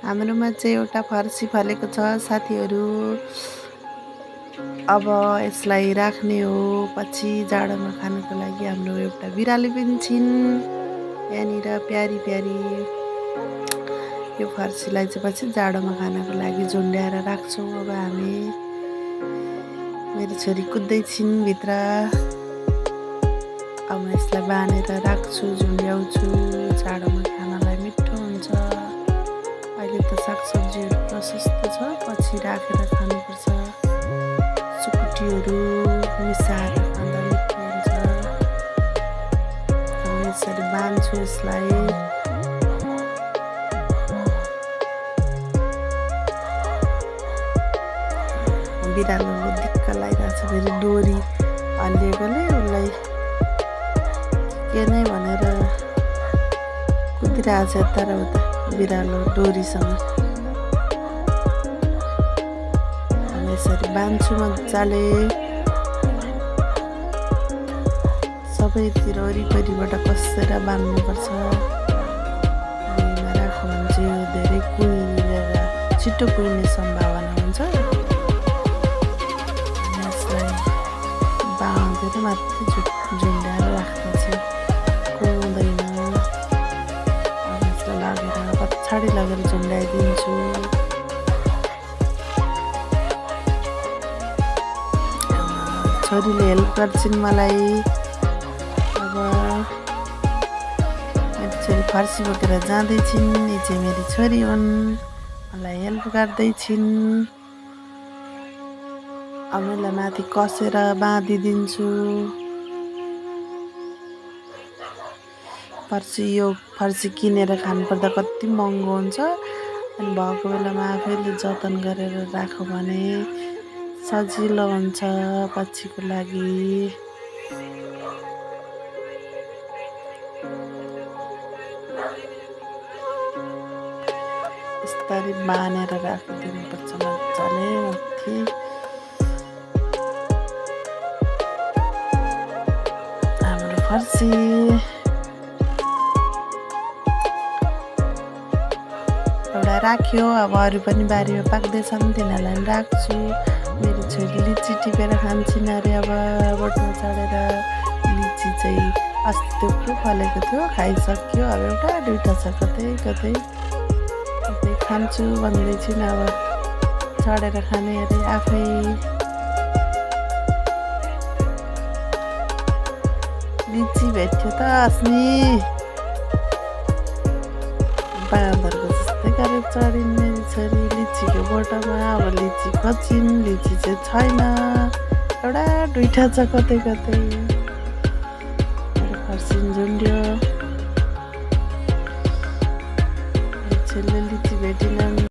हाम्रोमा चाहिँ एउटा फर्सी फलेको छ साथीहरू। अब यसलाई राख्ने हो पछि जाडोमा खानको लागि। हाम्रो एउटा बिरालो पनि छिन् यहाँनिर प्यारी प्यारी। यो फर्सीलाई चाहिँ पछि जाडोमा खानको लागि झुन्ड्याएर राख्छौँ अब हामी। मेरो छोरी कुद्दै छिन् भित्र। अब म यसलाई बाँधेर राख्छु, झुन्ड्याउँछु। जाडोमा खानलाई मिठो हुन्छ। अहिले त सागसब्जीहरू प्रशस्त छ, पछि राखेर खानुपर्छ। सुकुटीहरू मिसाएर खाँदा मिठो हुन्छ। म यसरी बाँध्छु यसलाई। बिरालोले दिक्क लगाइरहेछ, फेरि डोरी हल्लिएकोले उसलाई के नै भनेर कुदिरहेछ यता र उता बिरालो डोरीसँग। यसरी बाँध्छु मजाले। सबैतिर वरिपरिबाट कसेर बाँध्नुपर्छ। भुइँमा राख्यो भने चाहिँ यो धेरै कुहिएर छिटो कुहिने सम्भावना हुन्छ। यसलाई बाँधेर मात्रै झुन्ड्याएर राख्दा चाहिँ कुहुँदैन। अब यसलाई लगेर पछाडि लगेर झुन्ड्याइदिन्छु। छोरीले हेल्प गर्छिन् मलाई। अब मेरो छोरी फर्सी बोकेर जाँदैछिन्। यी चाहिँ मेरी छोरी हुन्, मलाई हेल्प गर्दैछिन्। अब यसलाई माथि कसेर बाँधिदिन्छु। यो फर्सी किनेर खानुपर्दा कति महँगो हुन्छ। अनि भएको बेलामा आफैले जतन गरेर राख्यो भने सजिलो हुन्छ पछिको लागि। यस्तरी बाँधेर राखिदिनुपर्छ मजाले माथि। हाम्रो फर्सी एउटा राख्यो। अब अरू पनि बारीमा पाक्दैछन्, तिनीहरूलाई पनि राख्छु। मेरो छोरी लिची टिपेर खान्छन् अरे। अब बोटमा चढेर लिची चाहिँ अस्ति थुप्रो फलेको थियो, खाइसक्यो। अब एउटा दुइटा छ कतै कतै कतै खान्छु भन्दैछिन्। अब चढेर खाने अरे आफै। लिची भेट्यो त अस्ति। बाँदरको जस्तै गरेर चढिन् मेरी छोरी लिचीको बोटमा। अब लिची खोजिन्, लिची चाहिँ छैन, एउटा दुइटा छ कतै कतै। फर्सी झुन्ड्यो। छोरीले लिची भेटिन्